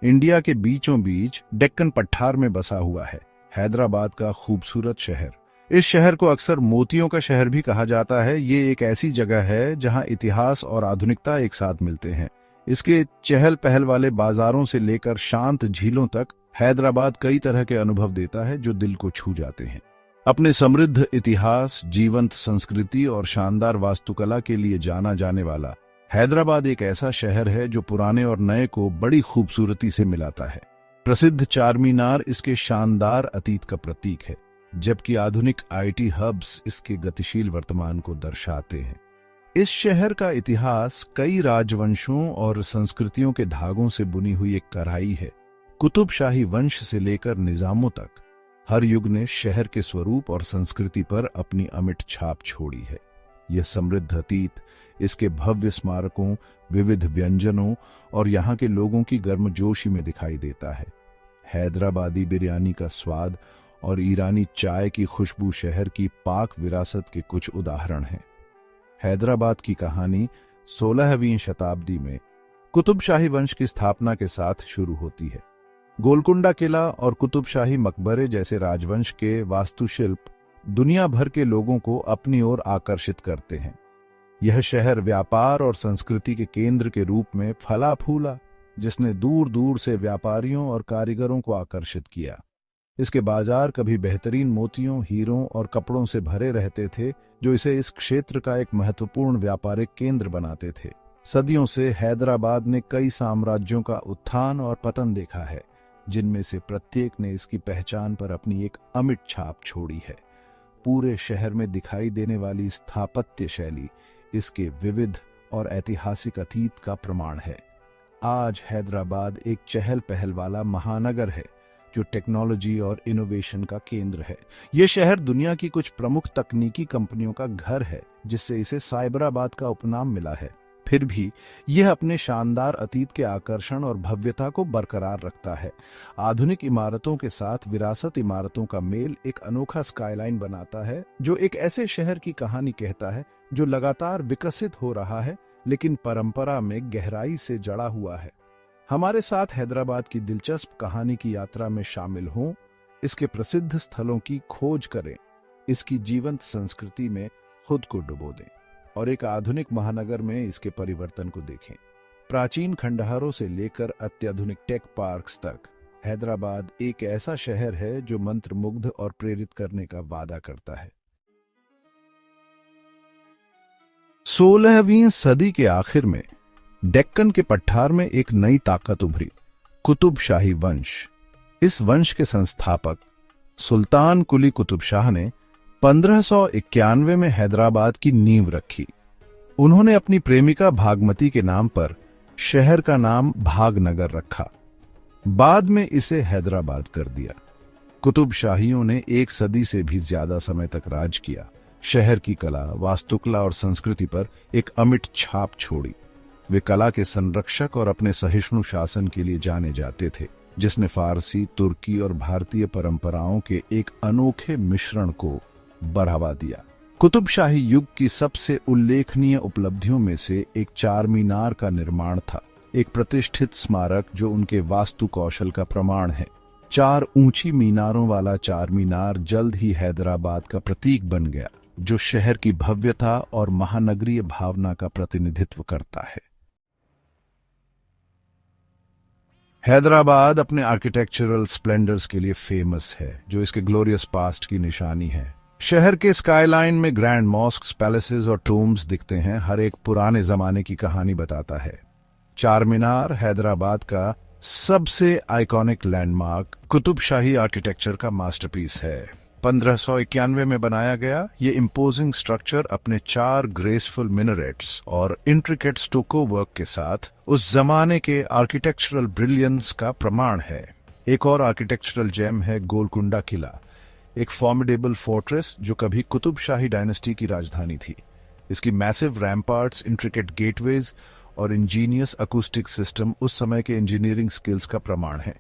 India के बीचों बीच डेक्कन पठार में बसा हुआ है। हैदराबाद का खूबसूरत शहर। इस शहर को अक्सर मोतियों का शहर भी कहा जाता है। ये एक ऐसी जगह है जहां इतिहास और आधुनिकता एक साथ मिलते हैं। इसके चहल पहल वाले बाजारों से लेकर शांत झीलों तक हैदराबाद कई तरह के अनुभव देता है जो दिल को छू जाते हैं। अपने समृद्ध इतिहास, जीवंत संस्कृति और शानदार वास्तुकला के लिए जाना जाने वाला हैदराबाद एक ऐसा शहर है जो पुराने और नए को बड़ी खूबसूरती से मिलाता है। प्रसिद्ध चार मीनार इसके शानदार अतीत का प्रतीक है, जबकि आधुनिक आईटी हब्स इसके गतिशील वर्तमान को दर्शाते हैं। इस शहर का इतिहास कई राजवंशों और संस्कृतियों के धागों से बुनी हुई एक कढ़ाई है। कुतुब शाही वंश से लेकर निजामों तक हर युग ने शहर के स्वरूप और संस्कृति पर अपनी अमिट छाप छोड़ी है। यह समृद्ध अतीत इसके भव्य स्मारकों, विविध व्यंजनों और यहाँ के लोगों की गर्मजोशी में दिखाई देता है। हैदराबादी बिरयानी का स्वाद और ईरानी चाय की खुशबू शहर की पाक विरासत के कुछ उदाहरण हैं। हैदराबाद की कहानी 16वीं शताब्दी में कुतुब शाही वंश की स्थापना के साथ शुरू होती है। गोलकुंडा किला और कुतुब शाही मकबरे जैसे राजवंश के वास्तुशिल्प दुनिया भर के लोगों को अपनी ओर आकर्षित करते हैं। यह शहर व्यापार और संस्कृति के केंद्र के रूप में फला फूला, जिसने दूर दूर से व्यापारियों और कारीगरों को आकर्षित किया। इसके बाजार कभी बेहतरीन मोतियों, हीरों और कपड़ों से भरे रहते थे, जो इसे इस क्षेत्र का एक महत्वपूर्ण व्यापारिक केंद्र बनाते थे। सदियों से हैदराबाद ने कई साम्राज्यों का उत्थान और पतन देखा है, जिनमें से प्रत्येक ने इसकी पहचान पर अपनी एक अमिट छाप छोड़ी है। पूरे शहर में दिखाई देने वाली स्थापत्य शैली इसके विविध और ऐतिहासिक अतीत का प्रमाण है। आज हैदराबाद एक चहल पहल वाला महानगर है, जो टेक्नोलॉजी और इनोवेशन का केंद्र है। यह शहर दुनिया की कुछ प्रमुख तकनीकी कंपनियों का घर है, जिससे इसे साइबराबाद का उपनाम मिला है। फिर भी यह अपने शानदार अतीत के आकर्षण और भव्यता को बरकरार रखता है। आधुनिक इमारतों के साथ विरासत इमारतों का मेल एक अनोखा स्काईलाइन बनाता है, जो एक ऐसे शहर की कहानी कहता है जो लगातार विकसित हो रहा है, लेकिन परंपरा में गहराई से जड़ा हुआ है। हमारे साथ हैदराबाद की दिलचस्प कहानी की यात्रा में शामिल हों, इसके प्रसिद्ध स्थलों की खोज करें, इसकी जीवंत संस्कृति में खुद को डुबो दें और एक आधुनिक महानगर में इसके परिवर्तन को देखें। प्राचीन खंडहरों से लेकर अत्याधुनिक टेक पार्क्स तक हैदराबाद एक ऐसा शहर है जो मंत्रमुग्ध और प्रेरित करने का वादा करता है। 16वीं सदी के आखिर में डेक्कन के पठार में एक नई ताकत उभरी, कुतुब शाही वंश। इस वंश के संस्थापक सुल्तान कुली कुतुब शाह ने 1591 में हैदराबाद की नींव रखी। उन्होंने अपनी प्रेमिका भागमती के नाम पर शहर का नाम भागनगर रखा। बाद में इसे हैदराबाद कर दिया। कुतुब शाहियों ने एक सदी से भी ज्यादा समय तक राज किया। शहर की कला, वास्तुकला और संस्कृति पर एक अमिट छाप छोड़ी। वे कला के संरक्षक और अपने सहिष्णु शासन के लिए जाने जाते थे, जिसने फारसी, तुर्की और भारतीय परंपराओं के एक अनोखे मिश्रण को बढ़ावा दिया। कुतुब शाही युग की सबसे उल्लेखनीय उपलब्धियों में से एक चार मीनार का निर्माण था, एक प्रतिष्ठित स्मारक जो उनके वास्तु कौशल का प्रमाण है। 4 ऊंची मीनारों वाला चार मीनार जल्द ही हैदराबाद का प्रतीक बन गया, जो शहर की भव्यता और महानगरीय भावना का प्रतिनिधित्व करता है। हैदराबाद अपने आर्किटेक्चरल स्प्लेंडर्स के लिए फेमस है, जो इसके ग्लोरियस पास्ट की निशानी है। शहर के स्काईलाइन में ग्रैंड मॉस्क्स, पैलेसेस और टूम्स दिखते हैं। हर एक पुराने जमाने की कहानी बताता है। चार मीनार हैदराबाद का सबसे आइकॉनिक लैंडमार्क कुतुब शाही आर्किटेक्चर का मास्टरपीस है। 1591 में बनाया गया ये इम्पोजिंग स्ट्रक्चर अपने 4 ग्रेसफुल मिनरेट्स और इंट्रिकेट स्टोको वर्क के साथ उस जमाने के आर्किटेक्चरल ब्रिलियंस का प्रमाण है। एक और आर्किटेक्चरल जेम है गोलकुंडा किला, एक फॉर्मिडेबल फोर्ट्रेस जो कभी कुतुब शाही डायनेस्टी की राजधानी थी। इसकी मैसिव रैम्पार्ट्स, इंट्रिकेट गेटवेज और इंजीनियस अकूस्टिक सिस्टम उस समय के इंजीनियरिंग स्किल्स का प्रमाण है।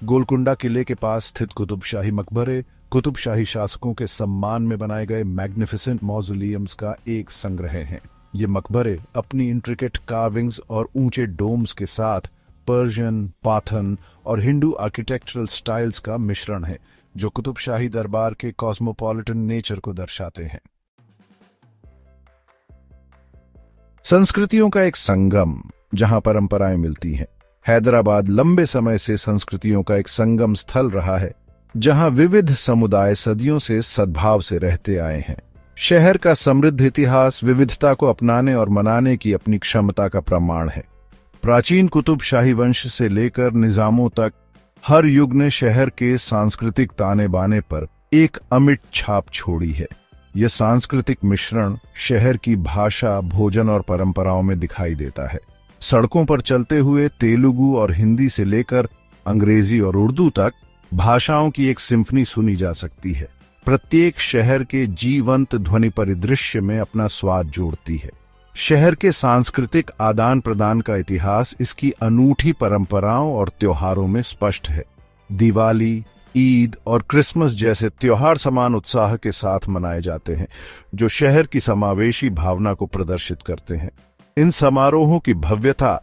गोलकुंडा किले के पास स्थित कुतुब शाही मकबरे कुतुब शाही शासकों के सम्मान में बनाए गए मैग्निफिसेंट मॉज़ोलियम्स का एक संग्रह हैं। ये मकबरे अपनी इंट्रिकेट कार्विंग्स और ऊंचे डोम्स के साथ पर्शियन, पाथन और हिंदू आर्किटेक्चरल स्टाइल्स का मिश्रण है, जो कुतुबशाही दरबार के कॉस्मोपॉलिटन नेचर को दर्शाते हैं। संस्कृतियों का एक संगम जहां परंपराएं मिलती हैं। हैदराबाद लंबे समय से संस्कृतियों का एक संगम स्थल रहा है, जहां विविध समुदाय सदियों से सद्भाव से रहते आए हैं। शहर का समृद्ध इतिहास विविधता को अपनाने और मनाने की अपनी क्षमता का प्रमाण है। प्राचीन कुतुबशाही वंश से लेकर निजामों तक हर युग ने शहर के सांस्कृतिक ताने बाने पर एक अमिट छाप छोड़ी है। यह सांस्कृतिक मिश्रण शहर की भाषा, भोजन और परंपराओं में दिखाई देता है। सड़कों पर चलते हुए तेलुगु और हिंदी से लेकर अंग्रेजी और उर्दू तक भाषाओं की एक सिम्फनी सुनी जा सकती है। प्रत्येक शहर के जीवंत ध्वनि परिदृश्य में अपना स्वाद जोड़ती है। शहर के सांस्कृतिक आदान प्रदान का इतिहास इसकी अनूठी परंपराओं और त्योहारों में स्पष्ट है। दिवाली, ईद और क्रिसमस जैसे त्योहार समान उत्साह के साथ मनाए जाते हैं, जो शहर की समावेशी भावना को प्रदर्शित करते हैं। इन समारोहों की भव्यता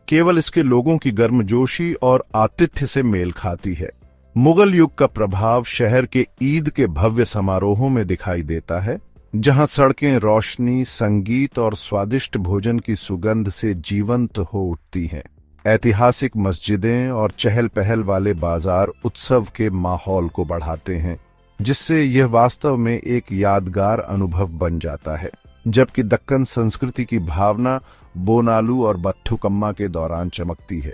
केवल इसके लोगों की गर्मजोशी और आतिथ्य से मेल खाती है। मुगल युग का प्रभाव शहर के ईद के भव्य समारोहों में दिखाई देता है, जहां सड़कें रोशनी, संगीत और स्वादिष्ट भोजन की सुगंध से जीवंत हो उठती हैं। ऐतिहासिक मस्जिदें और चहल पहल वाले बाजार उत्सव के माहौल को बढ़ाते हैं, जिससे यह वास्तव में एक यादगार अनुभव बन जाता है। जबकि दक्कन संस्कृति की भावना बोनालू और बथुकम्मा के दौरान चमकती है।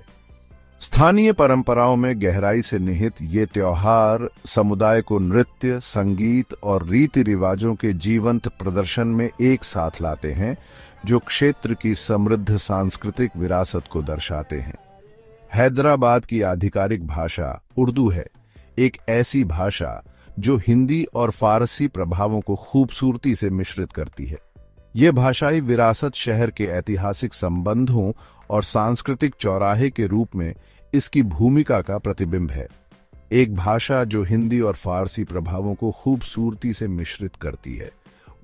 स्थानीय परंपराओं में गहराई से निहित ये त्योहार समुदाय को नृत्य, संगीत और रीति रिवाजों के जीवंत प्रदर्शन में एक साथ लाते हैं, जो क्षेत्र की समृद्ध सांस्कृतिक विरासत को दर्शाते हैं। हैदराबाद की आधिकारिक भाषा उर्दू है, एक ऐसी भाषा जो हिंदी और फारसी प्रभावों को खूबसूरती से मिश्रित करती है। यह भाषाई विरासत शहर के ऐतिहासिक संबंधों और सांस्कृतिक चौराहे के रूप में इसकी भूमिका का प्रतिबिंब है। एक भाषा जो हिंदी और फारसी प्रभावों को खूबसूरती से मिश्रित करती है।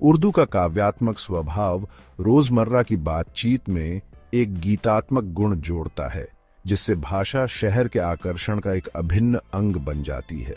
उर्दू का काव्यात्मक स्वभाव रोजमर्रा की बातचीत में एक गीतात्मक गुण जोड़ता है, जिससे भाषा शहर के आकर्षण का एक अभिन्न अंग बन जाती है।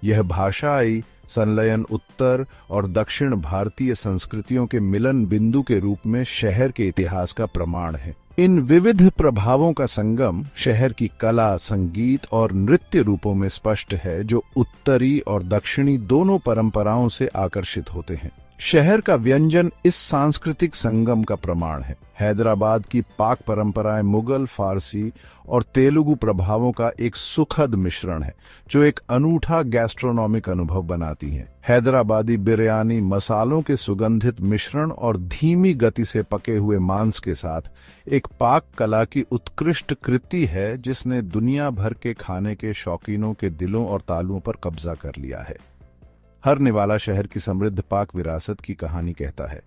यह भाषाई संलयन उत्तर और दक्षिण भारतीय संस्कृतियों के मिलन बिंदु के रूप में शहर के इतिहास का प्रमाण है। इन विविध प्रभावों का संगम शहर की कला, संगीत और नृत्य रूपों में स्पष्ट है, जो उत्तरी और दक्षिणी दोनों परंपराओं से आकर्षित होते हैं। शहर का व्यंजन इस सांस्कृतिक संगम का प्रमाण है। हैदराबाद की पाक परंपराएं मुगल, फारसी और तेलुगु प्रभावों का एक सुखद मिश्रण है, जो एक अनूठा गैस्ट्रोनॉमिक अनुभव बनाती हैं। हैदराबादी बिरयानी मसालों के सुगंधित मिश्रण और धीमी गति से पके हुए मांस के साथ एक पाक कला की उत्कृष्ट कृति है, जिसने दुनिया भर के खाने के शौकीनों के दिलों और तालुओं पर कब्जा कर लिया है। हर निवाला शहर की समृद्ध पाक विरासत की कहानी कहता है।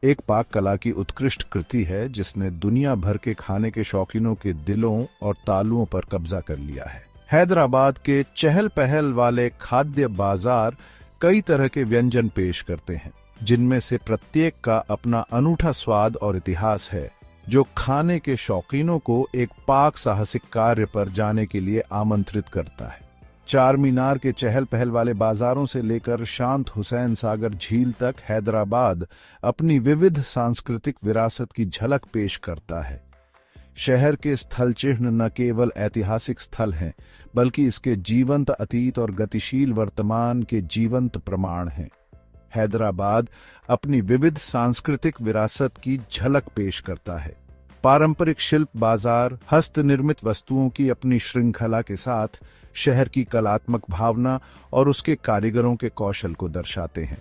एक पाक कला की उत्कृष्ट कृति है जिसने दुनिया भर के खाने के शौकीनों के दिलों और तालुओं पर कब्जा कर लिया है। हैदराबाद के चहल पहल वाले खाद्य बाजार कई तरह के व्यंजन पेश करते हैं, जिनमें से प्रत्येक का अपना अनूठा स्वाद और इतिहास है, जो खाने के शौकीनों को एक पाक साहसिक कार्य पर जाने के लिए आमंत्रित करता है। चार मीनार के चहल पहल वाले बाजारों से लेकर शांत हुसैन सागर झील तक हैदराबाद अपनी विविध सांस्कृतिक विरासत की झलक पेश करता है। शहर के स्थल चिन्ह न केवल ऐतिहासिक स्थल हैं, बल्कि इसके जीवंत अतीत और गतिशील वर्तमान के जीवंत प्रमाण हैं। हैदराबाद अपनी विविध सांस्कृतिक विरासत की झलक पेश करता है। पारंपरिक शिल्प बाजार हस्त निर्मित वस्तुओं की अपनी श्रृंखला के साथ शहर की कलात्मक भावना और उसके कारीगरों के कौशल को दर्शाते हैं।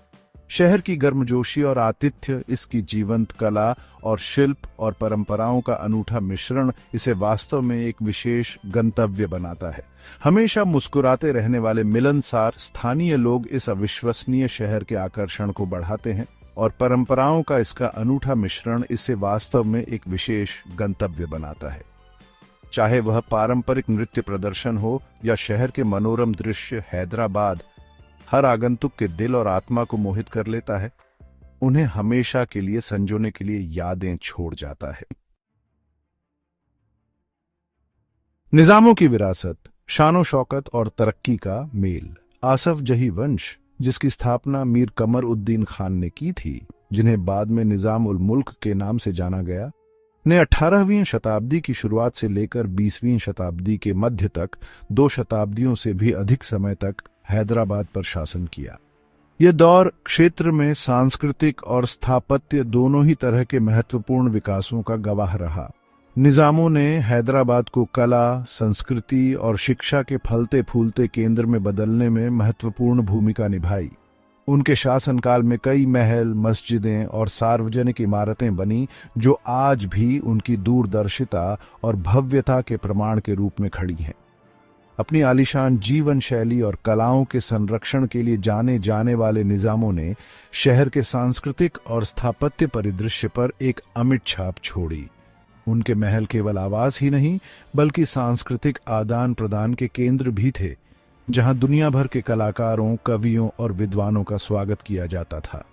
शहर की गर्मजोशी और आतिथ्य, इसकी जीवंत कला और शिल्प और परंपराओं का अनूठा मिश्रण इसे वास्तव में एक विशेष गंतव्य बनाता है। हमेशा मुस्कुराते रहने वाले मिलनसार स्थानीय लोग इस अविश्वसनीय शहर के आकर्षण को बढ़ाते हैं, और परंपराओं का इसका अनूठा मिश्रण इसे वास्तव में एक विशेष गंतव्य बनाता है। चाहे वह पारंपरिक नृत्य प्रदर्शन हो या शहर के मनोरम दृश्य, हैदराबाद हर आगंतुक के दिल और आत्मा को मोहित कर लेता है। उन्हें हमेशा के लिए संजोने के लिए यादें छोड़ जाता है। निजामों की विरासत, शानो शौकत और तरक्की का मेल। आसफ जही वंश, जिसकी स्थापना मीर कमर उद्दीन खान ने की थी, जिन्हें बाद में निजाम उल मुल्क के नाम से जाना गया, ने 18वीं शताब्दी की शुरुआत से लेकर 20वीं शताब्दी के मध्य तक 2 शताब्दियों से भी अधिक समय तक हैदराबाद पर शासन किया। यह दौर क्षेत्र में सांस्कृतिक और स्थापत्य दोनों ही तरह के महत्वपूर्ण विकासों का गवाह रहा। निजामों ने हैदराबाद को कला, संस्कृति और शिक्षा के फलते फूलते केंद्र में बदलने में महत्वपूर्ण भूमिका निभाई। उनके शासनकाल में कई महल, मस्जिदें और सार्वजनिक इमारतें बनी, जो आज भी उनकी दूरदर्शिता और भव्यता के प्रमाण के रूप में खड़ी हैं। अपनी आलीशान जीवन शैली और कलाओं के संरक्षण के लिए जाने जाने वाले निजामों ने शहर के सांस्कृतिक और स्थापत्य परिदृश्य पर एक अमिट छाप छोड़ी। उनके महल केवल आवास ही नहीं, बल्कि सांस्कृतिक आदान प्रदान के केंद्र भी थे, जहां दुनिया भर के कलाकारों, कवियों और विद्वानों का स्वागत किया जाता था।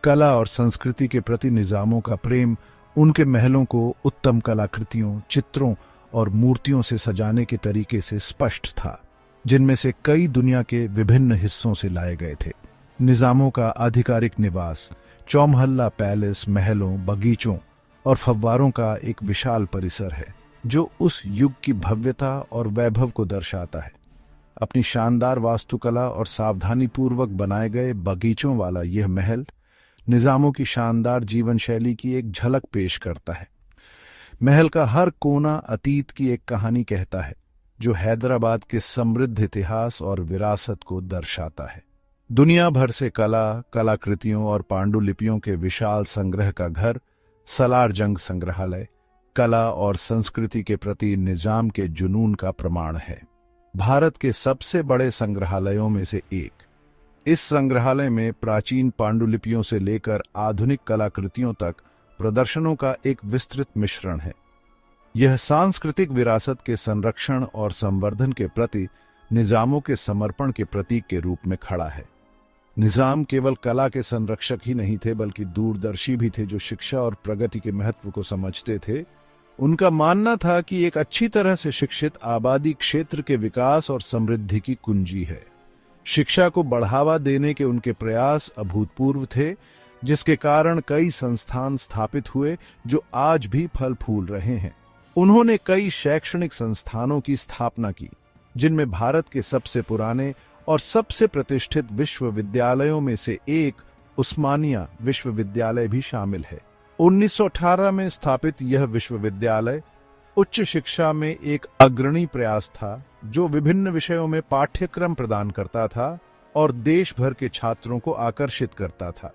कला और संस्कृति के प्रति निजामों का प्रेम उनके महलों को उत्तम कलाकृतियों, चित्रों और मूर्तियों से सजाने के तरीके से स्पष्ट था, जिनमें से कई दुनिया के विभिन्न हिस्सों से लाए गए थे। निजामों का आधिकारिक निवास चौमहल्ला पैलेस महलों, बगीचों और फव्वारों का एक विशाल परिसर है, जो उस युग की भव्यता और वैभव को दर्शाता है। अपनी शानदार वास्तुकला और सावधानीपूर्वक बनाए गए बगीचों वाला यह महल निजामों की शानदार जीवन शैली की एक झलक पेश करता है। महल का हर कोना अतीत की एक कहानी कहता है, जो हैदराबाद के समृद्ध इतिहास और विरासत को दर्शाता है। दुनिया भर से कला, कलाकृतियों और पांडुलिपियों के विशाल संग्रह का घर सलार जंग संग्रहालय कला और संस्कृति के प्रति निजाम के जुनून का प्रमाण है। भारत के सबसे बड़े संग्रहालयों में से एक, इस संग्रहालय में प्राचीन पांडुलिपियों से लेकर आधुनिक कलाकृतियों तक प्रदर्शनों का एक विस्तृत मिश्रण है। यह सांस्कृतिक विरासत के संरक्षण और संवर्धन के प्रति निजामों के समर्पण के प्रतीक के रूप में खड़ा है। निजाम केवल कला के संरक्षक ही नहीं थे, बल्कि दूरदर्शी भी थे, जो शिक्षा और प्रगति के महत्व को समझते थे। उनका मानना था कि एक अच्छी तरह से शिक्षित आबादी क्षेत्र के विकास और समृद्धि की कुंजी है। शिक्षा को बढ़ावा देने के उनके प्रयास अभूतपूर्व थे, जिसके कारण कई संस्थान स्थापित हुए जो आज भी फल फूल रहे हैं। उन्होंने कई शैक्षणिक संस्थानों की स्थापना की, जिनमें भारत के सबसे पुराने और सबसे प्रतिष्ठित विश्वविद्यालयों में से एक उस्मानिया विश्वविद्यालय भी शामिल है। 1918 में स्थापित यह विश्वविद्यालय उच्च शिक्षा में एक अग्रणी प्रयास था, जो विभिन्न विषयों में पाठ्यक्रम प्रदान करता था और देश भर के छात्रों को आकर्षित करता था।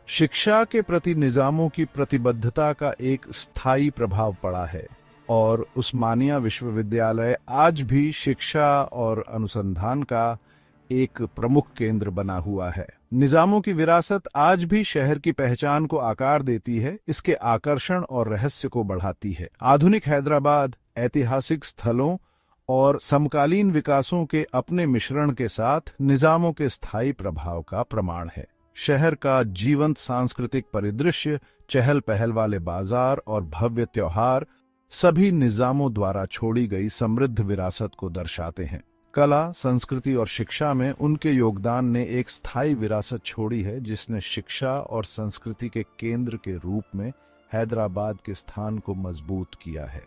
शिक्षा के प्रति निजामों की प्रतिबद्धता का एक स्थायी प्रभाव पड़ा है और उस्मानिया विश्वविद्यालय आज भी शिक्षा और अनुसंधान का एक प्रमुख केंद्र बना हुआ है। निजामों की विरासत आज भी शहर की पहचान को आकार देती है, इसके आकर्षण और रहस्य को बढ़ाती है। आधुनिक हैदराबाद ऐतिहासिक स्थलों और समकालीन विकासों के अपने मिश्रण के साथ निजामों के स्थायी प्रभाव का प्रमाण है। शहर का जीवंत सांस्कृतिक परिदृश्य, चहल पहल वाले बाजार और भव्य त्योहार सभी निजामों द्वारा छोड़ी गई समृद्ध विरासत को दर्शाते हैं। कला, संस्कृति और शिक्षा में उनके योगदान ने एक स्थायी विरासत छोड़ी है, जिसने शिक्षा और संस्कृति के केंद्र के रूप में हैदराबाद के स्थान को मजबूत किया है।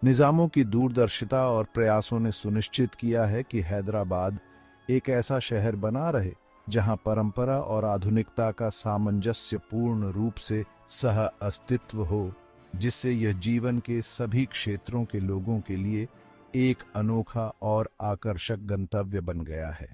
निजामों की दूरदर्शिता और प्रयासों ने सुनिश्चित किया है कि हैदराबाद एक ऐसा शहर बना रहे जहां परंपरा और आधुनिकता का सामंजस्यपूर्ण रूप से सह अस्तित्व हो, जिससे यह जीवन के सभी क्षेत्रों के लोगों के लिए एक अनोखा और आकर्षक गंतव्य बन गया है।